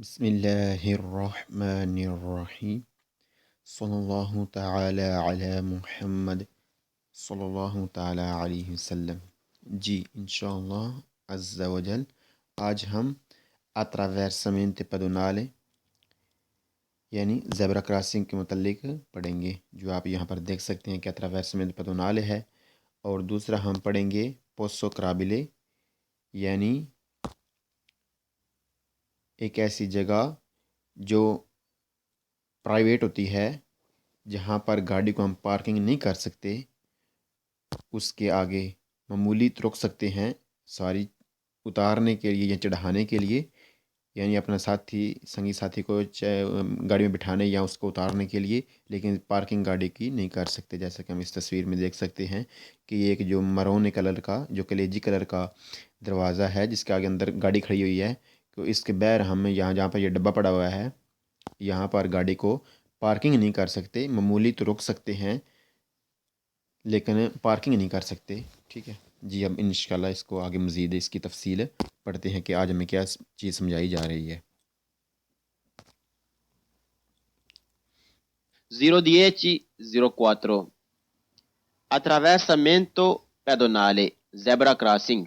بسم اللہ الرحمن الرحیم صلی اللہ تعالی علی محمد صلی اللہ تعالی علیہ وسلم۔ جی انشاءاللہ عز و جل آج ہم attraversamento pedonale یعنی زیبرا کراسنگ کے متعلق پڑھیں گے، جو آپ یہاں پر دیکھ سکتے ہیں کہ attraversamento pedonale ہے، اور دوسرا ہم پڑھیں گے posso crabile یعنی ایک ایسی جگہ جو پرائیویٹ ہوتی ہے جہاں پر گاڑی کو ہم پارکنگ نہیں کر سکتے، اس کے آگے معمولی رک سکتے ہیں سواری اتارنے کے لیے یا چڑھانے کے لیے، یعنی اپنا سنگی ساتھی کو گاڑی میں بٹھانے یا اس کو اتارنے کے لیے، لیکن پارکنگ گاڑی کی نہیں کر سکتے۔ جیسا کہ ہم اس تصویر میں دیکھ سکتے ہیں کہ یہ ایک جو مرون کلر کا جو کلیجی کلر کا دروازہ ہے جس کے آگے اندر گاڑی کھڑی ہوئی ہے، تو اس کے بغیر ہم یہاں جہاں پر یہ ڈبہ پڑا ہوا ہے یہاں پر گاڑی کو پارکنگ نہیں کر سکتے، معمولی تو رک سکتے ہیں لیکن پارکنگ نہیں کر سکتے۔ ٹھیک ہے جی، اب انشاءاللہ اس کو آگے مزید اس کی تفصیل پڑھتے ہیں کہ آج ہمیں کیا چیز سمجھائی جا رہی ہے۔ 010-04 Attraversamento pedonale زیبرا کراسنگ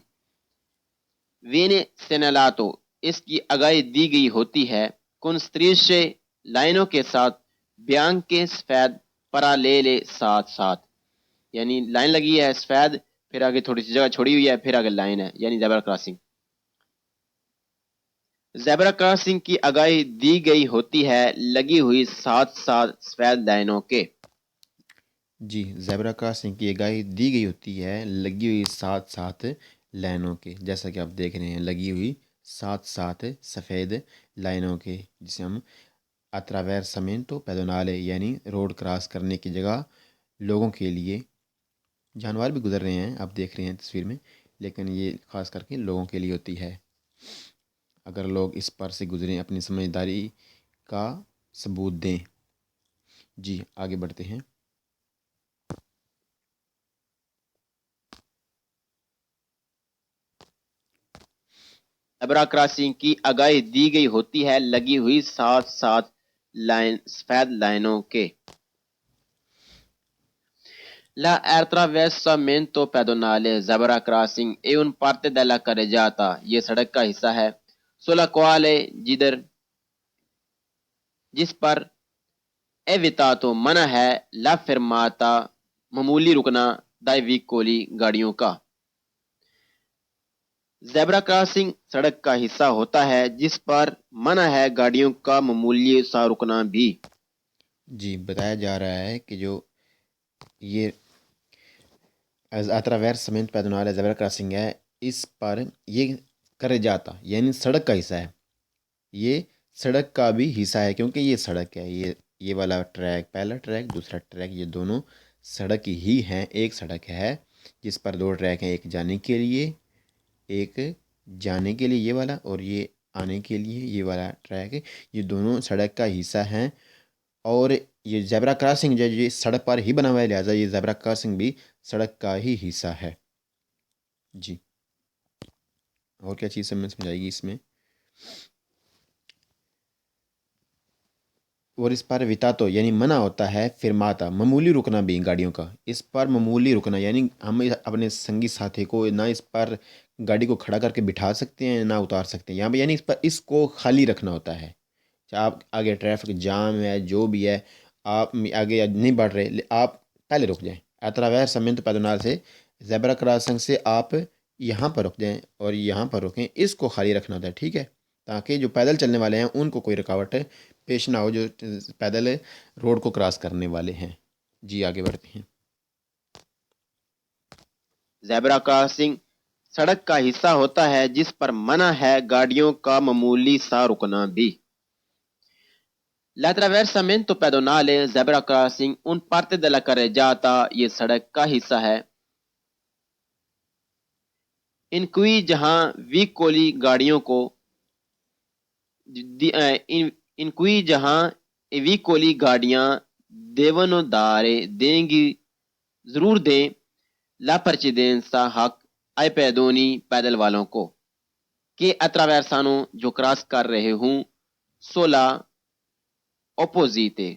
وینے سینالاتو اس کی آگاہی دی گئی ہوتی ہے کنستریشے لائنوں کے ساتھ بیان کے سفید پرالےلے ساتھ ساتھ، یعنی لائن لگی ہے سفید، پھر آگے تھوڑی سی جگہ چھوڑی ہوئی ہے، پھر آگے لائن ہے، یعنی زیبرا کراسنگ۔ زیبرا کراسنگ کی آگاہی دی گئی ہوتی ہے لگی ہوئی ساتھ ساتھ سفید لائنوں کے۔ جی، زیبرا کراسنگ کی آگاہی دی گئی ہوتی ہے لگی ہوئی ساتھ ساتھ لائنوں کے، جیسا کہ آپ دیکھ رہے ہیں لگی ہوئی ساتھ ساتھ سفید لائنوں کے، جسے ہم attraversamento pedonale یعنی روڈ کراس کرنے کی جگہ لوگوں کے لیے، جانور بھی گزر رہے ہیں آپ دیکھ رہے ہیں تصویر میں، لیکن یہ خاص کر کے لوگوں کے لیے ہوتی ہے۔ اگر لوگ اس پر سے گزریں اپنی سمجھداری کا ثبوت دیں۔ جی آگے بڑھتے ہیں۔ زیبرا کراسنگ کی آگاہی دی گئی ہوتی ہے لگی ہوئی ساتھ ساتھ سفید لائنوں کے۔ La attraversamento pedonale zebra crossing è un parte della carreggiata، یہ سڑک کا حصہ ہے، sulla quale جس پر evitato منع ہے la fermata معمولی رکنا dai veicoli گاڑیوں کا۔ زیبرا کراسنگ سڑک کا حصہ ہوتا ہے جس پر منع ہے گاڑیوں کا معمولی سا رکنا بھی۔ جی بتایا جا رہا ہے کہ جو یہ attraversamento pedonale زیبرا کراسنگ ہے، اس پر یہ کرے جاتا یعنی سڑک کا حصہ ہے، یہ سڑک کا بھی حصہ ہے کیونکہ یہ سڑک ہے، یہ والا ٹریک، پہلا ٹریک دوسرا ٹریک، یہ دونوں سڑک ہی ہیں، ایک سڑک ہے جس پر دو ٹریک ہیں، ایک جانے کے لیے یہ والا، اور یہ آنے کے لیے یہ والا ٹریک، یہ دونوں سڑک کا حصہ ہیں، اور یہ زیبرا کراسنگ جو یہ سڑک پر ہی بنا ہوا ہے، لہٰذا یہ زیبرا کراسنگ بھی سڑک کا ہی حصہ ہے۔ جی اور کیا چیز سمجھائی گی اس میں؟ اور اس پر وتاتو یعنی منع ہوتا ہے، فرماتا معمولی رکنا بھی گاڑیوں کا، اس پر معمولی رکنا یعنی ہم اپنے سنگی ساتھی کو نہ اس پر گاڑی کو کھڑا کر کے بٹھا سکتے ہیں نہ اتار سکتے ہیں، یہاں پہ یعنی اس کو خالی رکھنا ہوتا ہے۔ آپ آگے ٹریفک جام ہے جو بھی ہے، آپ آگے نہیں بڑھ رہے، آپ پہلے رک جائیں، attraversamento pedonale سے زیبرا کراسنگ سے آپ یہاں پر رک جائیں اور یہاں پر رکیں، اس کو خالی رکھنا ہوتا ہے، ٹھیک ہے، تاکہ جو پیدل چلنے والے ہیں ان کو کوئی رکاوٹ پیش نہ ہو، جو پیدل روڈ کو کراس کرنے والے ہیں۔ جی آگے بڑھتے ہیں۔ زیبرا کراسنگ سڑک کا حصہ ہوتا ہے جس پر منع ہے گاڑیوں کا معمولی سا رکنا بھی۔ L'attraversamento pedonale zebra crossing un parte della carreggiata، یہ سڑک کا حصہ ہے، ان کوئی جہاں ویکولی گاڑیوں کو ان کوئی جہاں ویکولی گاڑیاں دیونو دارے دیں گی ضرور دیں لا پرچیدنسا حق آئے پیدونی پیدل والوں کو، کہ اتراویرسانو جو کراس کر رہے ہوں sola opposite.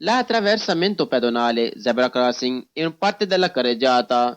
La attraversamento pedonale zebra crossing in parte della carreggiata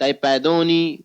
dai pedoni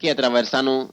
che attraversano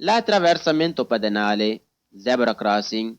L'attraversamento pedonale zebra crossing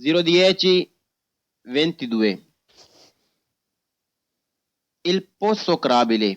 01022 il posto crabile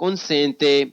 consente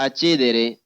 accedere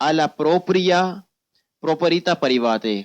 alla propria proprietà private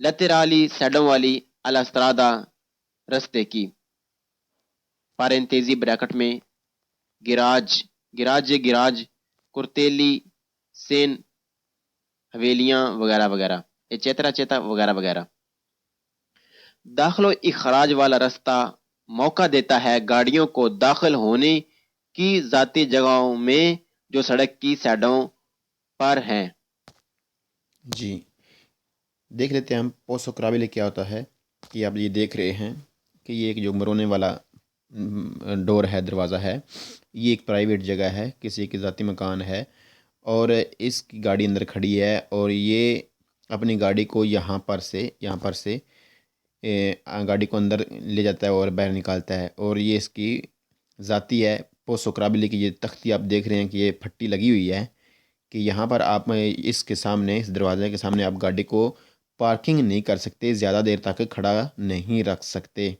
لترالی سیڈوں والی الاسترادا رستے کی، پارنتیزی بریکٹ میں گراج، گراج کرتیلی سین حویلیاں وغیرہ وغیرہ، چیترا چیتا وغیرہ وغیرہ۔ داخل و اخراج والا رستہ موقع دیتا ہے گاڑیوں کو داخل ہونے کی ذاتی جگہوں میں جو سڑک کی سائڈوں پر ہیں۔ جی دیکھ لیتے ہیں ہم پوسو قابل کیا ہوتا ہے کہ آپ یہ دیکھ رہے ہیں کہ یہ ایک جو مرونے والا ڈور ہے، دروازہ ہے، یہ ایک پرائیویٹ جگہ ہے، کسی کی ذاتی مکان ہے، اور اس کی گاڑی اندر کھڑی ہے، اور یہ اپنی گاڑی کو یہاں پر سے گاڑی کو اندر لے جاتا ہے اور باہر نکالتا ہے، اور یہ اس کی ذاتی ہے۔ پوسو قابل کی یہ تختی آپ دیکھ رہے ہیں کہ یہ پھٹی لگی ہوئی ہے کہ یہاں پر آپ اس کے سامنے، اس دروازے کے سامنے آپ گاڑی کو پارکنگ نہیں کر سکتے، زیادہ دیر تک کھڑا نہیں رکھ سکتے،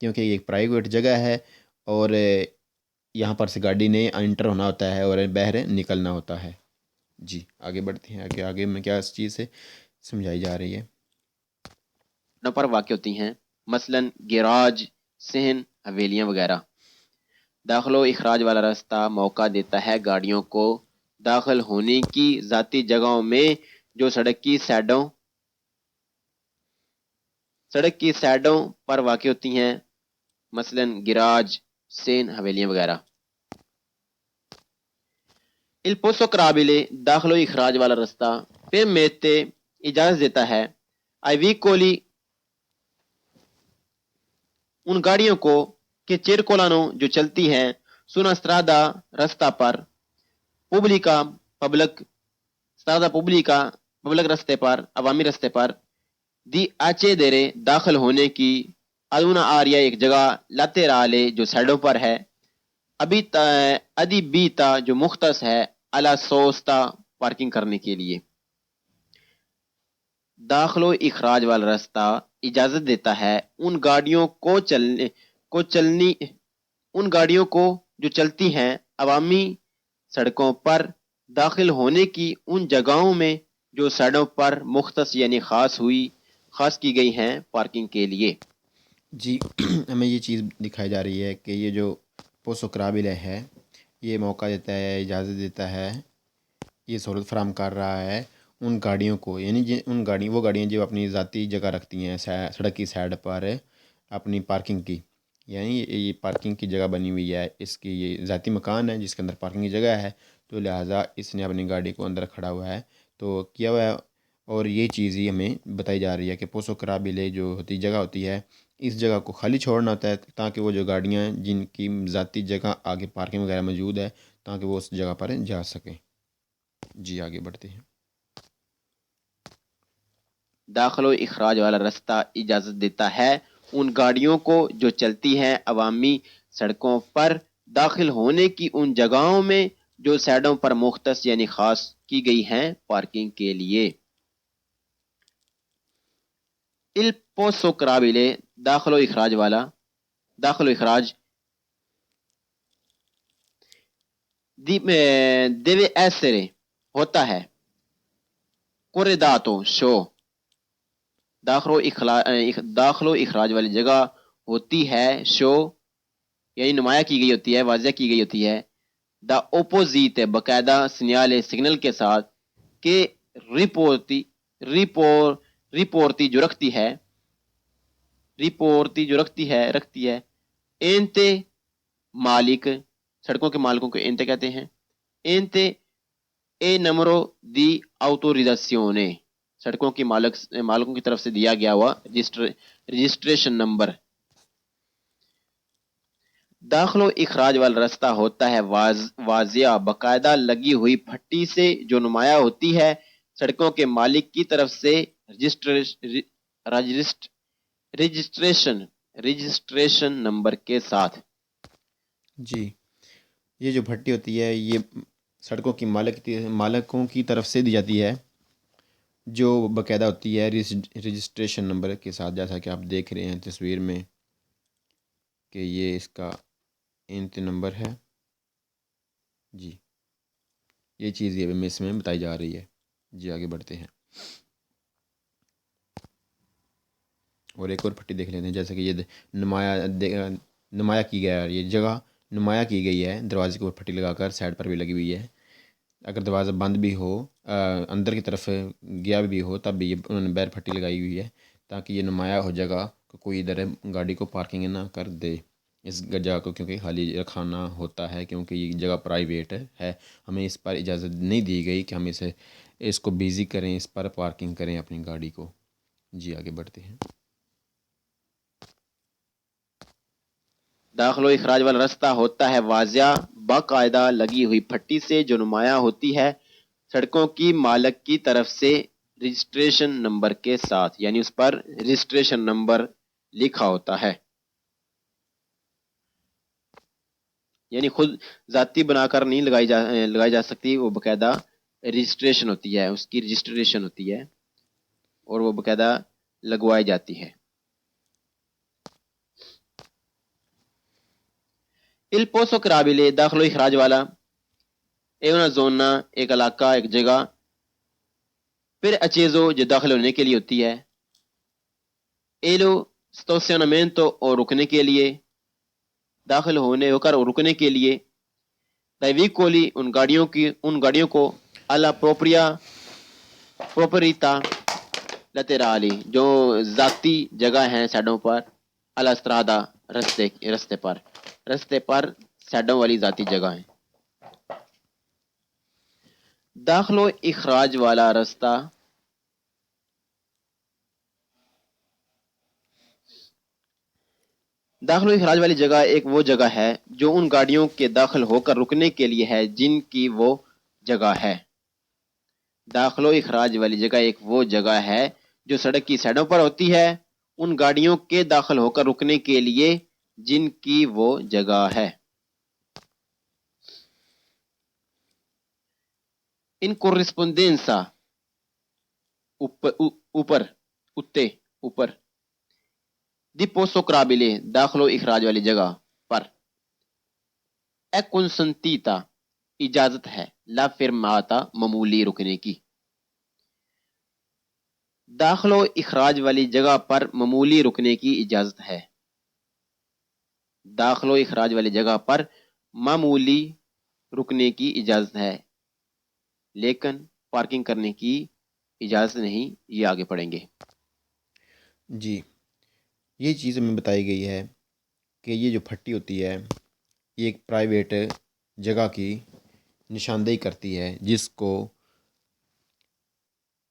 کیونکہ یہ ایک پرائیویٹ جگہ ہے اور یہاں پر سے گاڑی نے انٹر ہونا ہوتا ہے اور باہر نکلنا ہوتا ہے۔ جی آگے بڑھتے ہیں، آگے میں کیا اس چیز سے سمجھائی جا رہی ہے۔ پر واقع ہوتی ہیں، مثلا گیراج، صحن، حویلیاں وغیرہ۔ داخل و اخراج والا راستہ موقع دیتا ہے گاڑیوں کو داخل ہونے کی ذاتی جگہوں میں جو سڑک کی سائڈوں پر واقع ہوتی ہیں، مثلا گراج، صحن، حویلیاں وغیرہ۔ Il posto crabile داخل و اخراج والا راستہ permette اجازت دیتا ہے ai veicoli ان گاڑیوں کو کہ چیرکولانو جو چلتی ہیں سونا استرادا رستہ پر پبلک رستے پر، عوامی رستے پر، دی آچے دیرے داخل ہونے کی، ادونا آریا ایک جگہ، لاترالے جو سائڈوں پر ہے، ادی بیتا جو مختص ہے، الا سوستا پارکنگ کرنے کے لیے۔ داخل و اخراج والا راستہ اجازت دیتا ہے ان گاڑیوں کو جو چلتی ہیں عوامی سڑکوں پر داخل ہونے کی ان جگہوں میں جو سائڈوں پر مختص یعنی خاص کی گئی ہیں پارکنگ کے لیے۔ جی ہمیں یہ چیز دکھائی جا رہی ہے کہ یہ جو پوسو قابل ہے یہ موقع دیتا ہے، اجازت دیتا ہے، یہ سہولت فراہم کر رہا ہے ان گاڑیوں کو، یعنی وہ گاڑیاں جو اپنی ذاتی جگہ رکھتی ہیں سڑک کی سائڈ پر اپنی پارکنگ کی، یعنی یہ پارکنگ کی جگہ بنی ہوئی ہے، اس کی یہ ذاتی مکان ہے جس کے اندر پارکنگ کی جگہ ہے، تو لہٰذا اس نے اپنی گاڑی کو اندر کھڑا ہوا ہے تو کیا ہوا ہے، اور یہ چیز ہی ہمیں بتائی جا رہی ہے کہ پوسو قابل جو جگہ ہوتی ہے اس جگہ کو خالی چھوڑنا ہوتا ہے تاکہ وہ جو گاڑیاں ہیں جن کی ذاتی جگہ آگے پارکنگ وغیرہ موجود ہے تاکہ وہ اس جگہ پر جا سکیں۔ جی آگے بڑھتے ہیں۔ داخل و اخراج والا راستہ اجازت دیتا ہے ان گاڑیوں کو جو چلتی ہیں عوامی سڑکوں پر داخل ہونے کی ان جگہوں میں جو سائڈوں پر مختص یعنی خاص کی گئی ہیں پارکنگ کے لیے۔ Il posto crabile داخل و اخراج deve essere ہوتا ہے corredato شو، داخل و اخراج والی جگہ ہوتی ہے شو یعنی نمایاں کی گئی ہوتی ہے، واضح کی گئی ہوتی ہے، دا اپوزیٹ باقاعدہ سگنل کے ساتھ کہ رپورتی جو رکھتی ہے اینتے مالک، سڑکوں کے مالکوں کو اینتے کہتے ہیں، اینتے اے نمبرو دی autorizzazione سڑکوں کی مالکوں کی طرف سے دیا گیا ہوا رجسٹریشن نمبر۔ داخل و اخراج والا راستہ ہوتا ہے واضح باقاعدہ لگی ہوئی پھٹی سے جو نمایاں ہوتی ہے سڑکوں کے مالک کی طرف سے رجسٹریشن نمبر کے ساتھ۔ جی یہ جو پھٹی ہوتی ہے یہ سڑکوں کی مالکوں کی طرف سے دی جاتی ہے جو باقاعدہ ہوتی ہے رجسٹریشن نمبر کے ساتھ، جیسا کہ آپ دیکھ رہے ہیں تصویر میں کہ یہ اس کا انت نمبر ہے۔ جی یہ چیز یہ اس میں بتائی جا رہی ہے۔ جی آگے بڑھتے ہیں۔ اور ایک اور پٹی دیکھ لیتے ہیں، جیسے کہ یہ نمایاں کی گیا ہے، یہ جگہ نمایاں کی گئی ہے، دروازے کے اوپر پٹی لگا کر سائڈ پر بھی لگی ہوئی ہے۔ اگر دروازہ بند بھی ہو، اندر کی طرف گیا بھی ہو، تب بھی یہ انہوں نے باہر پٹی لگائی ہوئی ہے تاکہ یہ نمایاں ہو جگہ کہ کوئی ادھر گاڑی کو پارکنگ نہ کر دے اس جگہ کو، کیونکہ خالی رکھانا ہوتا ہے، کیونکہ یہ جگہ پرائیویٹ ہے، ہمیں اس پر اجازت نہیں دی گئی کہ ہم اس کو بیزی کریں، اس پر پارکنگ کریں اپنی گاڑی کو۔ جی آگے بڑھتے ہیں۔ داخل و اخراج والا راستہ ہوتا ہے واضح باقاعدہ لگی ہوئی پٹی سے جو نمایاں ہوتی ہے سڑکوں کی مالک کی طرف سے رجسٹریشن نمبر کے ساتھ، یعنی اس پر رجسٹریشن نمبر لکھا ہوتا ہے، یعنی خود ذاتی بنا کر نہیں لگائی جا سکتی، وہ باقاعدہ رجسٹریشن ہوتی ہے، اس کی رجسٹریشن ہوتی ہے اور وہ باقاعدہ لگوائی جاتی ہے۔ Il posto crabile داخل و اخراج والا è una zona ایک علاقہ، ایک جگہ per acceso جو داخل ہونے کے لیے ہوتی ہے، e lo ستاسیونامنتو اور رکنے کے لیے، داخل ہونے ہو کر اور رکنے کے لیے، dai veicoli ان گاڑیوں کو alla proprietà laterali جو ذاتی جگہ ہیں سائڈوں پر، alla strada رستے پر سائڈوں والی ذاتی جگہ ہیں۔ داخل و اخراج والا راستہ داخل و اخراج والی جگہ ایک وہ جگہ ہے جو ان گاڑیوں کے داخل ہو کر رکنے کے لیے ہے جن کی وہ جگہ ہے۔ داخل و اخراج والی جگہ ایک وہ جگہ ہے جو سڑک کی سائڈوں پر ہوتی ہے ان گاڑیوں کے داخل ہو کر رکنے کے لیے جن کی وہ جگہ ہے۔ ان corrispondenza اوپر دی posto crabile داخل و اخراج والی جگہ پر è consentita اجازت ہے لا fermata معمولی رکنے کی۔ داخل و اخراج والی جگہ پر معمولی رکنے کی اجازت ہے۔ داخل و اخراج والی جگہ پر معمولی رکنے کی اجازت ہے لیکن پارکنگ کرنے کی اجازت نہیں، یہ آگے پڑھیں گے۔ جی یہ چیز ہمیں بتائی گئی ہے کہ یہ جو پھٹی ہوتی ہے یہ ایک پرائیویٹ جگہ کی نشاندہی کرتی ہے جس کو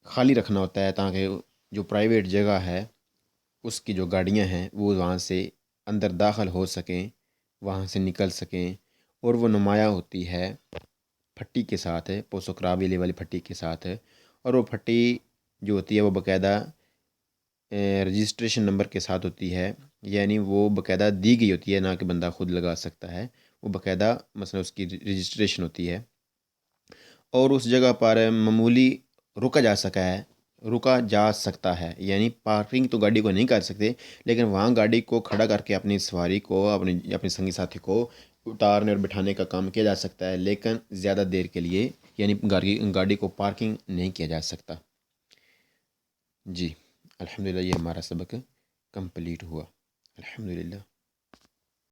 خالی رکھنا ہوتا ہے تاکہ جو پرائیویٹ جگہ ہے اس کی جو گاڑیاں ہیں وہ وہاں سے اندر داخل ہو سکیں، وہاں سے نکل سکیں، اور وہ نمایاں ہوتی ہے پھٹی کے ساتھ، پوسو کرابیلے والی پھٹی کے ساتھ، اور وہ پھٹی جو ہوتی ہے وہ باقاعدہ رجسٹریشن نمبر کے ساتھ ہوتی ہے، یعنی وہ باقاعدہ دی گئی ہوتی ہے، نہ کہ بندہ خود لگا سکتا ہے، وہ باقاعدہ مثلا اس کی رجسٹریشن ہوتی ہے، اور اس جگہ پر معمولی رکا جا سکتا ہے، یعنی پارکنگ تو گاڑی کو نہیں کر سکتے لیکن وہاں گاڑی کو کھڑا کر کے اپنی سواری کو اپنے سنگی ساتھی کو اتارنے اور بٹھانے کا کام کیا جا سکتا ہے، لیکن زیادہ دیر کے لیے یعنی گاڑی کو پارکنگ نہیں کیا جا سکتا۔ جی الحمدللہ یہ ہمارا سبق کمپلیٹ ہوا، الحمدللہ۔